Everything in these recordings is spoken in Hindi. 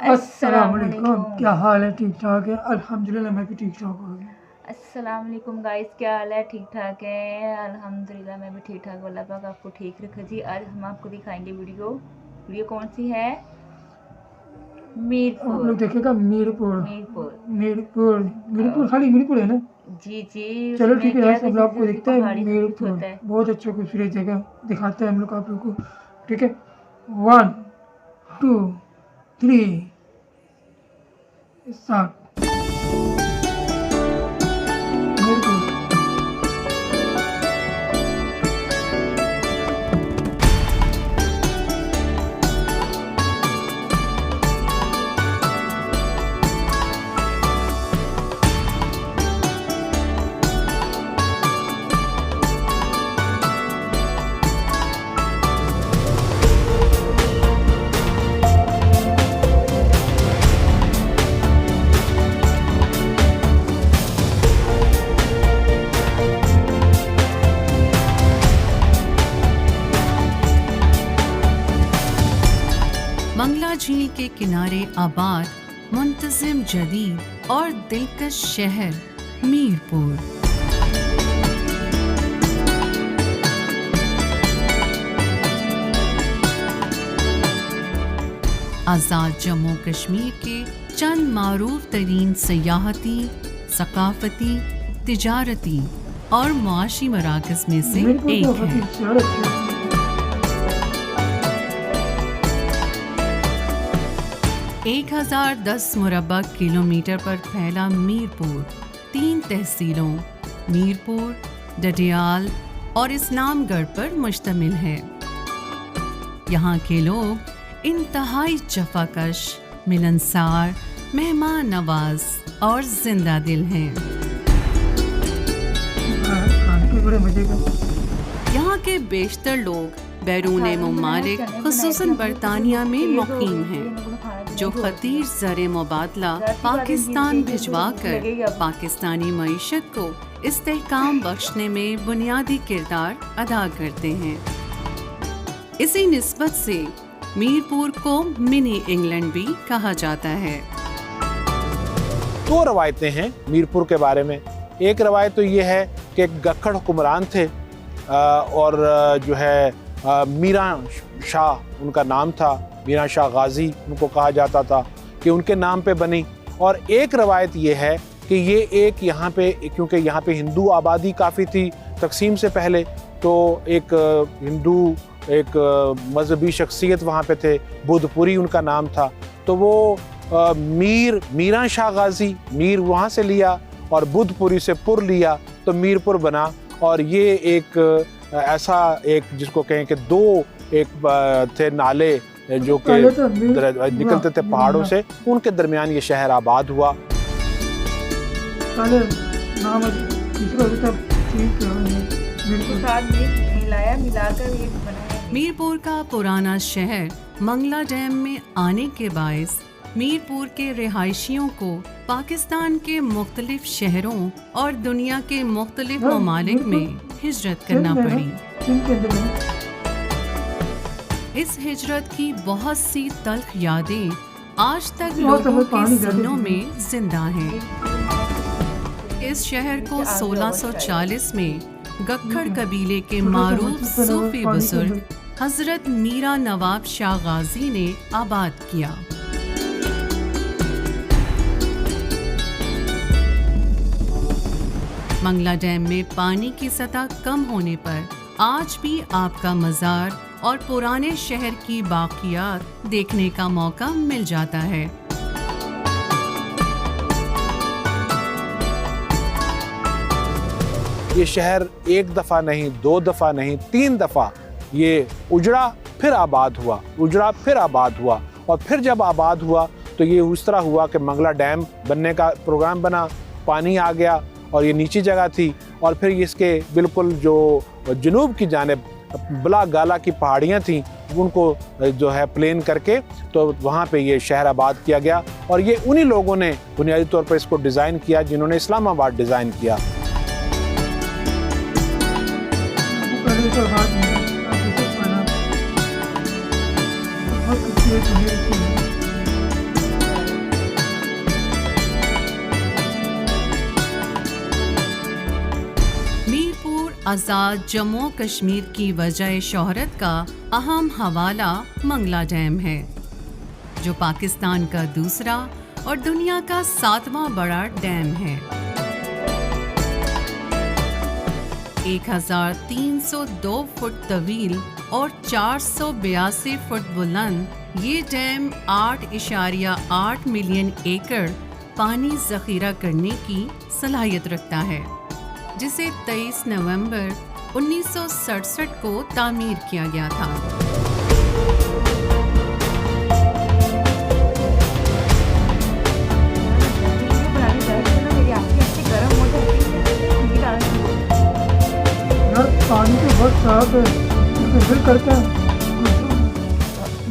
अस्सलाम अस्सलामुअलैकुम। वालेकुम। क्या हाल है? ठीक ठाक है, अल्हम्दुलिल्लाह। मैं भी ठीक ठाक हूँ। अस्सलाम वालेकुम गाइस, क्या हाल है? ठीक ठाक है अल्हम्दुलिल्लाह, मैं भी ठीक ठाक। अल्लाह पाक आपको ठीक रखे जी। आज हम आपको दिखाएंगे वीडियो कौन सी है? आप मीरपुर। लोग देखेगा मीरपुर। मीरपुर। मीरपुर मीरपुर, अ, खाली मीरपुर है ना? जी जी, चलो ठीक उसमें है क्या यार, सब लोग आपको किसी दिखता है पहाड़ी सब कुछ मीरपुर। होता है। बहुत अच्छा खूबसूरत जगह दिखाते हैं हम लोग आप लोग को। ठीक है, 1 2 3 स्टार्ट। मीरपुर। मंगला झील के किनारे आबाद मुंतज़िम जदीद और दिलकश शहर मीरपुर। आज़ाद जम्मू कश्मीर के चंद मारूफ तरीन सयाहती, सकाफती, तिजारती और मुआशी मराकज़ में से मीरपुर एक तो है। हकीक शहर है। 1010 मुरब्बा किलोमीटर पर फैला मीरपुर 3 तहसीलों मीरपुर, डडियाल और इस्लामगढ़ पर मुश्तमिल है। यहाँ के लोग इंतहाई जफाकश, मिलनसार, मेहमान नवाज और जिंदा दिल हैं। खाने के बड़े मजे का। यहाँ के बेशतर लोग बैरून ममालिक खुसूसन बरतानिया में मुकीम हैं, जो खतीर ज़र मुबादला पाकिस्तान भिजवा कर पाकिस्तानी मईशत को इस्तेहकाम बख्शने में बुनियादी किरदार अदा करते हैं। इसी निस्बत से मीरपुर को मिनी इंग्लैंड भी कहा जाता है। 2 रवायतें हैं मीरपुर के बारे में। एक रवायत तो ये है कि एक गक्खड़ हुक्मरान थे और जो है मीरा शाह उनका नाम था, मीरा शाह गाजी उनको कहा जाता था, कि उनके नाम पे बनी। और एक रवायत ये है कि ये एक यहाँ पे, क्योंकि यहाँ पे हिंदू आबादी काफ़ी थी तकसीम से पहले, तो एक हिंदू एक मजहबी शख्सियत वहाँ पे थे, बुद्धपुरी उनका नाम था। तो वो मीरा शाह गाजी, मीर वहाँ से लिया और बुद्धपुरी से पुर लिया तो मीरपुर बना। और ये एक ऐसा एक जिसको कहें कि 2 एक थे नाले जो कि निकलते थे पहाड़ों से, उनके दरमियान ये शहर आबाद हुआ। मीरपुर का पुराना शहर मंगला डैम में आने के बायस मीरपुर के रिहायशियों को पाकिस्तान के मुख्तलिफ शहरों और दुनिया के मुख्तलिफ ममालिक में हिजरत करना पड़ी। इस हिजरत की बहुत सी तल्ख यादें आज तक लोगों के सीनों में जिंदा हैं। इस शहर को 1640 में गक्खड़ कबीले के मारूफ सूफी बुजुर्ग हजरत मीरा नवाब शाह गाजी ने आबाद किया। मंगला डैम में पानी की सतह कम होने पर आज भी आपका मज़ार और पुराने शहर की बाकियात देखने का मौका मिल जाता है। ये शहर एक दफ़ा नहीं, 2 दफ़ा नहीं, 3 दफ़ा ये उजड़ा फिर आबाद हुआ, उजड़ा फिर आबाद हुआ। और फिर जब आबाद हुआ तो ये उस तरह हुआ कि मंगला डैम बनने का प्रोग्राम बना, पानी आ गया और ये नीची जगह थी। और फिर इसके बिल्कुल जो जनूब की जानिब बला गाला की पहाड़ियाँ थीं, उनको जो है प्लेन करके तो वहाँ पे ये शहर आबाद किया गया। और ये उन्हीं लोगों ने बुनियादी तौर पर इसको डिज़ाइन किया जिन्होंने इस्लामाबाद डिज़ाइन किया। आज़ाद जम्मू कश्मीर की वजह शोहरत का अहम हवाला मंगला डैम है, जो पाकिस्तान का दूसरा और दुनिया का 7वां बड़ा डैम है। 1302 फुट तवील और 482 फुट बुलंद ये डैम 8.8 मिलियन एकड़ पानी जखीरा करने की सलाहियत रखता है, जिसे 23 नवंबर 1967 को तामीर किया गया था। पानी तो बहुत साफ है, लेकिन फिर करते हैं।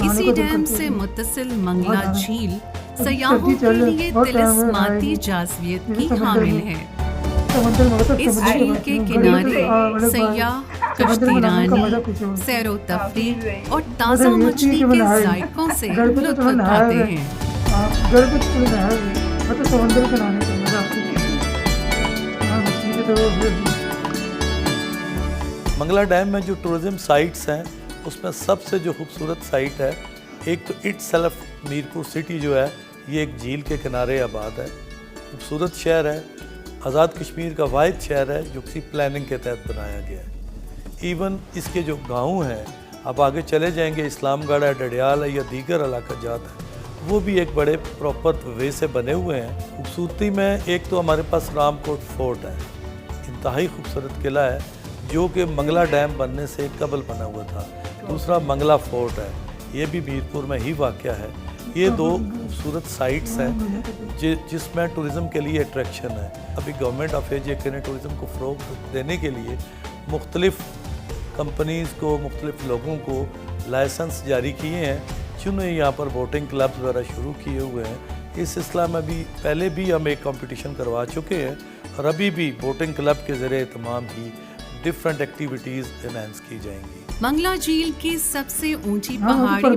इसी डैम से मुत्तसिल मंगला झील सयाहों के लिए तिलिस्माती जाज़बियत की हामिल है। इस झील के किनारे सयाह कश्तीरानी, सैरो तफरीह और ताज़ा मछली के जायकों से लुत्फ उठाते हैं। मंगला डैम में जो टूरिज्म साइट्स हैं उसमें सबसे जो खूबसूरत साइट है, एक तो इटसेल्फ मीरपुर सिटी जो है, ये एक झील के किनारे आबाद है, खूबसूरत शहर है, आज़ाद कश्मीर का वाहिद शहर है जो किसी प्लानिंग के तहत बनाया गया है। इवन इसके जो गांव हैं, आप आगे चले जाएंगे, इस्लामगढ़ है, डडियाल है या दीगर इलाका जात है, वो भी एक बड़े प्रॉपर वे से बने हुए हैं। खूबसूरती में एक तो हमारे पास रामकोट फोर्ट है, इंतहाई खूबसूरत किला है जो कि मंगला डैम बनने से कबल बना हुआ था। दूसरा मंगला फोर्ट है, ये भी मीरपुर में ही वाक़या है। ये दो खूबसूरत साइट्स हैं जिसमें टूरिज़म के लिए अट्रैक्शन है। अभी गवर्नमेंट ऑफ एजे ने टूरिज़म को फ़रोग़ देने के लिए मुख्तलिफ़ कंपनीज़ को, मुख्तलिफ़ लोगों को लाइसेंस जारी किए हैं, जिन्होंने यहाँ पर बोटिंग क्लब्स वगैरह शुरू किए हुए हैं। इस सिलसिला में भी पहले भी हम एक कंपटीशन करवा चुके हैं और अभी भी बोटिंग क्लब के ज़रिए तमाम ही डिफरेंट एक्टिविटीज़ एनहांस की जाएंगी। मंगला झील की सबसे ऊंची पहाड़ी पर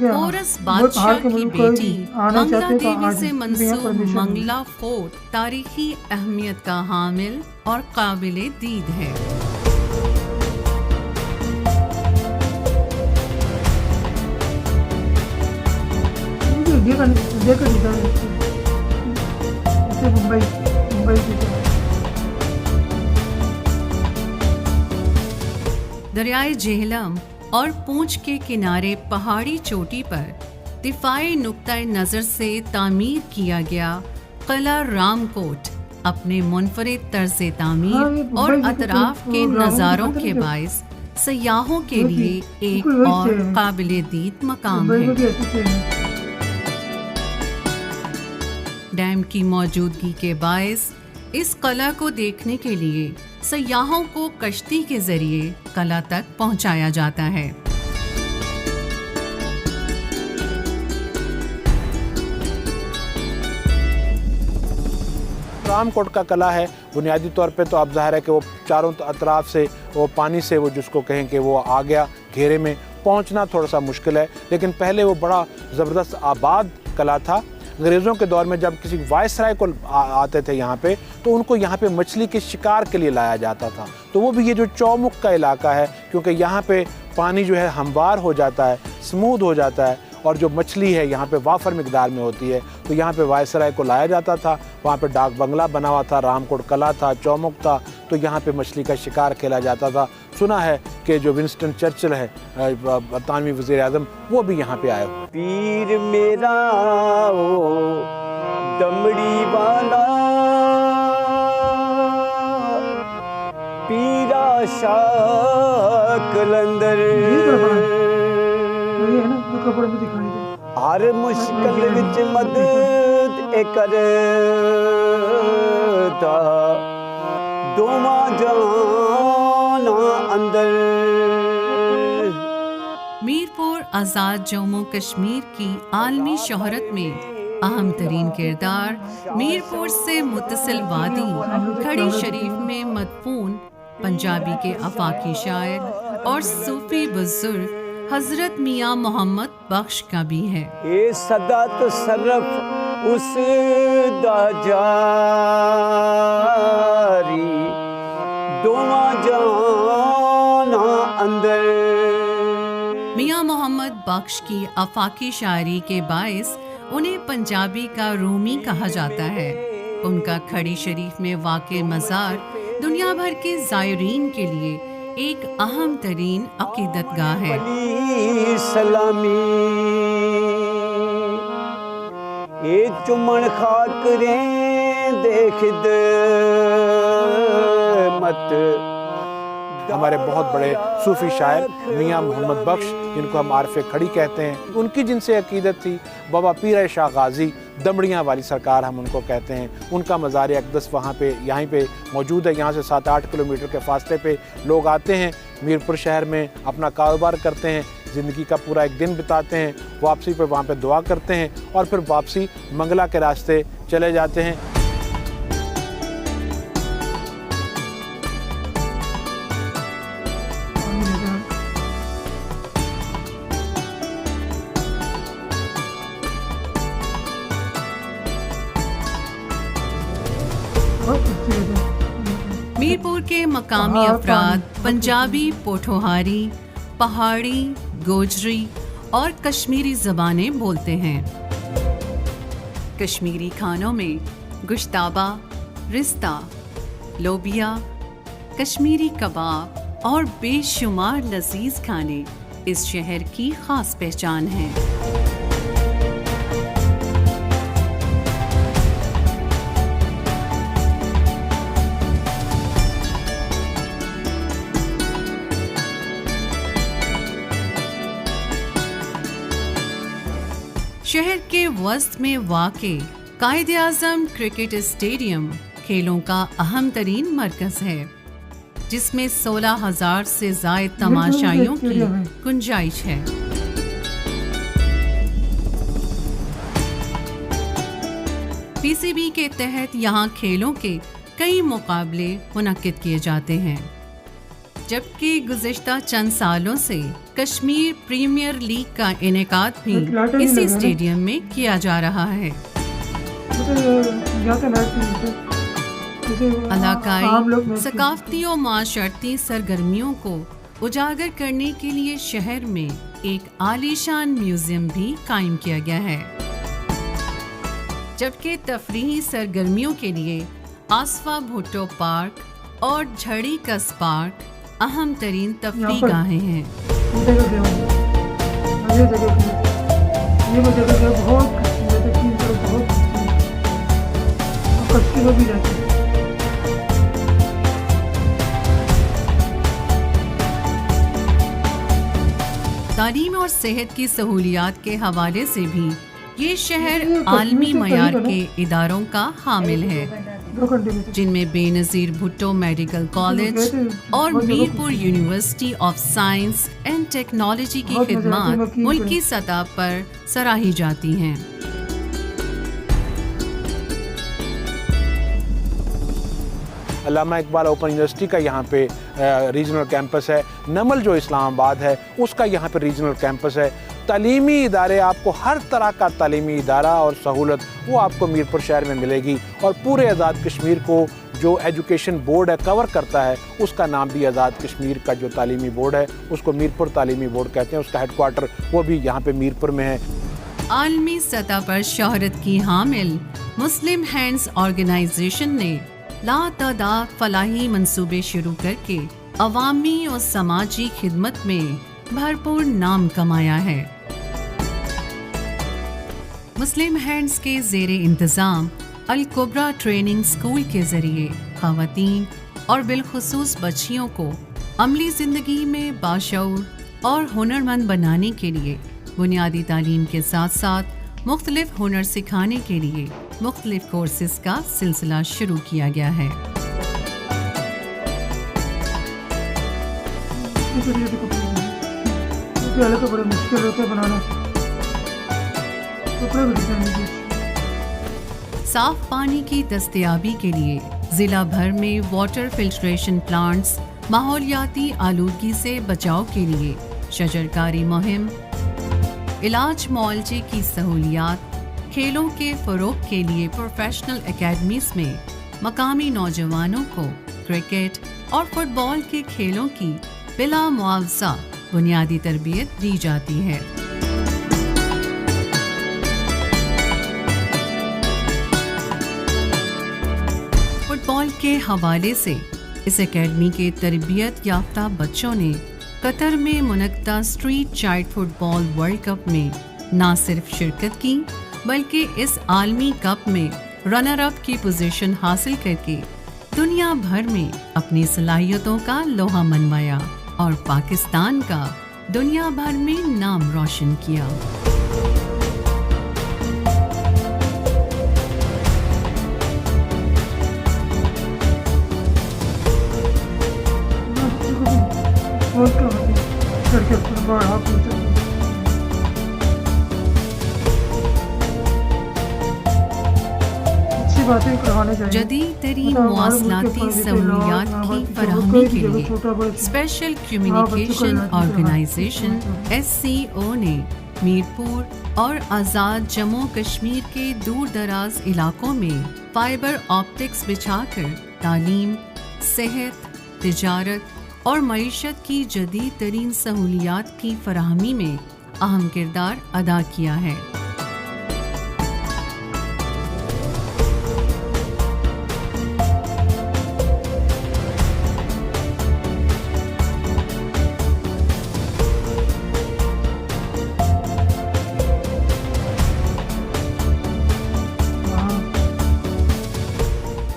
पोरस बादशाह की बेटी मंगला देवी से मंसूब मंगला फोर्ट तारीखी अहमियत का हामिल और काबिले दीद है। दरियाए जेहलम और पूंछ के किनारे पहाड़ी चोटी पर दिफाई नुक्ताए नज़र से तामीर किया गया किला रामकोट अपने मुनफरिद तर्ज़े तामीर और अतराफ के नज़ारों के बाइस सयाहों के लिए एक और काबिले दीद मकाम है। डैम की मौजूदगी के बाइस इस कला को देखने के लिए सयाहों को कश्ती के जरिए कला तक पहुंचाया जाता है। रामकोट का कला है, बुनियादी तौर पे तो अब ज़ाहिर है कि वो चारों अतराफ से वो पानी से वो जिसको कहें कि वो आ गया घेरे में, पहुंचना थोड़ा सा मुश्किल है, लेकिन पहले वो बड़ा ज़बरदस्त आबाद कला था। अंग्रेज़ों के दौर में जब किसी वायसराय को आते थे यहाँ पे, तो उनको यहाँ पे मछली के शिकार के लिए लाया जाता था। तो वो भी ये जो चौमुख का इलाका है, क्योंकि यहाँ पे पानी जो है हमवार हो जाता है, स्मूथ हो जाता है, और जो मछली है यहाँ पे वाफर मिकदार में होती है, तो यहाँ पे वायसराय को लाया जाता था। वहाँ पे डाक बंगला बना हुआ था, रामकोट कला था, चौमुख था, तो यहाँ पे मछली का शिकार खेला जाता था। सुना है कि जो विंस्टन चर्चिल है, बरतानवी वज़ीर आज़म, वो भी यहाँ पे आए। पीर मेरा ओ दमड़ी वाला, पीरा शाह कलंदर, हर मुश्किल विच मदद करता, दोवां जाना अंदर। मीरपुर आज़ाद जम्मू कश्मीर की आलमी शोहरत में अहम तरीन किरदार मीरपुर से मुत्तसिल वादी खड़ी शरीफ में मदफून पंजाबी के अफाकी शायर और सूफी बुजुर्ग हजरत मियाँ मोहम्मद बख्श का भी है। ये सदा तसर्रफ उस दा जारी, दोवा जाना अंदर। मियाँ मोहम्मद बख्श की आफाकी शायरी के बाइस उन्हें पंजाबी का रूमी कहा जाता है। उनका खड़ी शरीफ में वाक़े मज़ार दुनिया भर के ज़ायरीन के लिए एक अहम तरीन अकीदतगाह है। वली सलामी ए चुमन खाक रे देख दे मत। हमारे बहुत बड़े सूफी शायर मियाँ मोहम्मद बख्श, जिनको हम आरफ़े खड़ी कहते हैं, उनकी जिनसे अकीदत थी, बाबा पीर शाह गाजी दमड़ियाँ वाली सरकार हम उनको कहते हैं। उनका मज़ार अक़दस वहाँ पे यहीं पे मौजूद है। यहाँ से 7-8 किलोमीटर के फासले पे लोग आते हैं, मीरपुर शहर में अपना कारोबार करते हैं, ज़िंदगी का पूरा एक दिन बिताते हैं, वापसी पर वहाँ पे दुआ करते हैं और फिर वापसी मंगला के रास्ते चले जाते हैं। मीरपुर के मकामी अफराद पंजाबी, पोठोहारी, पहाड़ी, गोजरी और कश्मीरी ज़बानें बोलते हैं। कश्मीरी खानों में गुश्ताबा, रिश्ता, लोबिया, कश्मीरी कबाब और बेशुमार लजीज खाने इस शहर की ख़ास पहचान हैं। शहर के वस्त में वाक़े कायद-ए-आज़म क्रिकेट स्टेडियम खेलों का अहम तरीन मरकज़ है, जिसमें 16,000 से ज़ायद तमाशाइयों की गुंजाइश है। पीसीबी के तहत यहाँ खेलों के कई मुकाबले मुनक्किद किए जाते हैं, जबकि गुज़िश्ता चंद सालों से कश्मीर प्रीमियर लीग का इनेकाद भी इसी स्टेडियम में किया जा रहा है। इलाकाई सकाफती और माशरती सरगर्मियों को उजागर करने के लिए शहर में एक आलीशान म्यूजियम भी कायम किया गया है, जबकि तफरीही सरगर्मियों के लिए आसफा भुट्टो पार्क और झड़ी कस पार्क अहम तरीन तफरीह गाहें हैं। तालीम और सेहत की सहूलियात के हवाले से भी ये शहर आलमी मयार के इदारों का हामिल है, जिनमें बेनज़ीर भुट्टो मेडिकल कॉलेज और Mirpur university of science and technology की खिदमात मुल्की सतह पर सराही जाती हैं। अल्लामा इकबाल ओपन यूनिवर्सिटी का यहाँ पे रीजनल कैंपस है। नमल जो इस्लामाबाद है उसका यहाँ पे रीजनल कैंपस है। तालीमी इदारे, आपको हर तरह का तालीमी इदारा और सहूलत वो आपको मीरपुर शहर में मिलेगी। और पूरे आज़ाद कश्मीर को जो एजुकेशन बोर्ड है कवर करता है, उसका नाम भी आज़ाद कश्मीर का जो तालीमी बोर्ड है उसको मीरपुर तालीमी बोर्ड कहते हैं। उसका हेडक्वार्टर वो भी यहाँ पे मीरपुर में है। आलमी सतह पर शोहरत की हामिल मुस्लिम हैंड्स ऑर्गेनाइजेशन ने लातादाद फलाही मंसूबे शुरू करके अवामी और समाजी खिदमत में भरपूर नाम कमाया है। मुस्लिम हैंड्स के ज़ेरे इंतज़ाम अल कुबरा ट्रेनिंग स्कूल के ज़रिए ख़वातीन और बिलखुसूस बच्चियों को अमली ज़िंदगी में बाशऊर और हुनरमंद बनाने के लिए बुनियादी तालीम के साथ साथ मुख्तलिफ हुनर सिखाने के लिए मुख्तलिफ कोर्सेज का सिलसिला शुरू किया गया है। बड़े मुश्किल होते बनाना। साफ पानी की दस्तयाबी के लिए जिला भर में वाटर फिल्ट्रेशन प्लांट्स, माहौलियाती आलूदगी से बचाव के लिए शजरकारी मुहिम, इलाज मुआवजे की सहूलियात, खेलों के फ़रोग़ के लिए प्रोफेशनल एकेडमीज़ में मकामी नौजवानों को क्रिकेट, और फुटबॉल के खेलों की बिला मुआवजा बुनियादी तरबियत दी जाती है। फुटबॉल के हवाले से इस एकेडमी के तरबियत याफ्ता बच्चों ने कतर में मुनक्किदा street child football world cup में न सिर्फ शिरकत की बल्कि इस आलमी कप में रनर अप की पोजीशन हासिल करके दुनिया भर में अपनी सलाहियतों का लोहा मनवाया और पाकिस्तान का दुनिया भर में नाम रोशन किया। जदीद तरीन मवासलाती सहूलियात की फराहमी के लिए स्पेशल कम्युनिकेशन ऑर्गेनाइजेशन SCO ने मीरपुर और आज़ाद जम्मू कश्मीर के दूर दराज इलाकों में फाइबर ऑप्टिक्स बिछाकर तालीम, सेहत, तिजारत और मईशत की जदीद तरीन सहूलियात की फराहमी में अहम किरदार अदा किया है।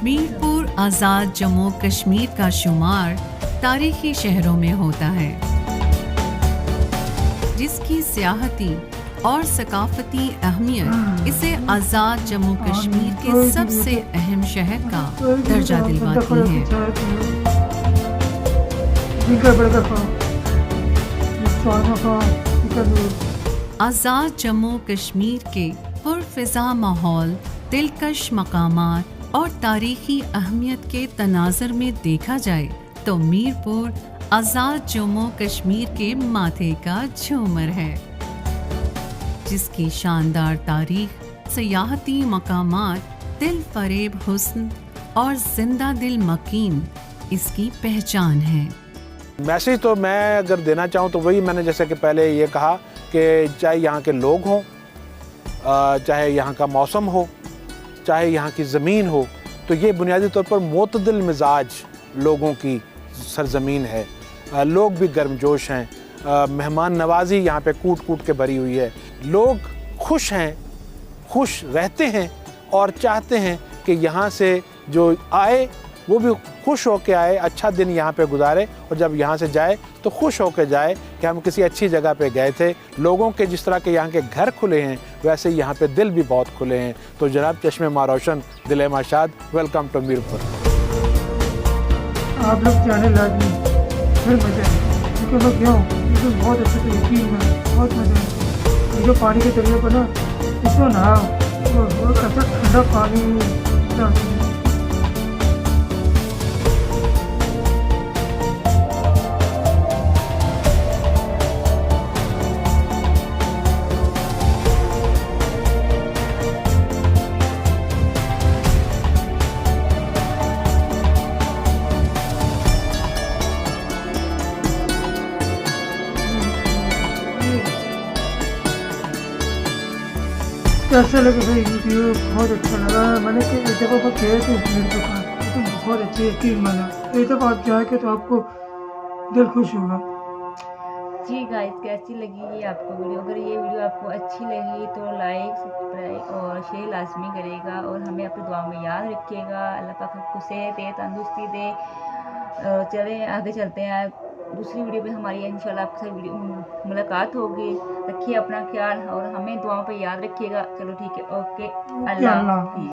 मीरपुर आज़ाद जम्मू कश्मीर का शुमार तारीखी शहरों में होता है, जिसकी सियाहती और सकाफती अहमियत इसे आज़ाद जम्मू कश्मीर के सबसे अहम शहर का दर्जा दिलवाती है। आज़ाद जम्मू कश्मीर के पुरफिज़ा माहौल, दिलकश मकामात और तारीखी अहमियत के तनाज़र में देखा जाए तो मीरपुर आज़ाद जम्मू कश्मीर के माथे का झूमर है, जिसकी शानदार तारीख, सियाहती मकामात, दिल फरेब हुस्न और जिंदा दिल मकीन इसकी पहचान है। मैसेज तो मैं अगर देना चाहूँ तो वही मैंने जैसे कि पहले ये कहा कि चाहे यहाँ के लोग हों, चाहे यहाँ का मौसम हो, चाहे यहाँ की ज़मीन हो, तो ये बुनियादी तौर पर मोतदिल मिजाज लोगों की सरजमीन है। लोग भी गर्मजोश हैं, मेहमान नवाजी यहाँ पे कूट कूट के भरी हुई है। लोग खुश हैं, खुश रहते हैं और चाहते हैं कि यहाँ से जो आए वो भी खुश होकर आए, अच्छा दिन यहाँ पे गुजारे और जब यहाँ से जाए तो खुश होकर जाए कि हम किसी अच्छी जगह पे गए थे। लोगों के जिस तरह के यहाँ के घर खुले हैं वैसे यहाँ पे दिल भी बहुत खुले हैं। तो जनाब चश्मे माँ रोशन, दिल माशाद, वेलकम टू मीरपुर। आप लोग जाने लाजमी, फिर मजा है क्योंकि मैं गया हूँ, लेकिन बहुत अच्छे से यकीन में बहुत मजा है। ये जो पानी के दरिया पर ना इसमें नहाओ, ऐसा ठंडा पानी। कैसा लगा भाई वीडियो? बहुत अच्छा लगा। मैंने एक जगह पर गए थे मेरे दुकान, तो बहुत अच्छी यकीन माना। एक दफ़ा आप जाएंगे तो आपको दिल खुश होगा। जी गाइस, कैसी लगी ये आपको वीडियो? अगर ये वीडियो आपको अच्छी लगी तो लाइक, सब्सक्राइब और शेयर लाजमी करेगा और हमें अपनी दुआ में याद रखिएगा। अल्लाह पाक आपको सेहत दे, तंदुरुस्ती दे। चलें आगे चलते हैं, दूसरी वीडियो में हमारी इंशाल्लाह आपके साथ वीडियो मुलाकात होगी। रखिए अपना ख्याल और हमें दुआओं पे याद रखिएगा। चलो ठीक है, ओके, अल्लाह हाफ़िज़।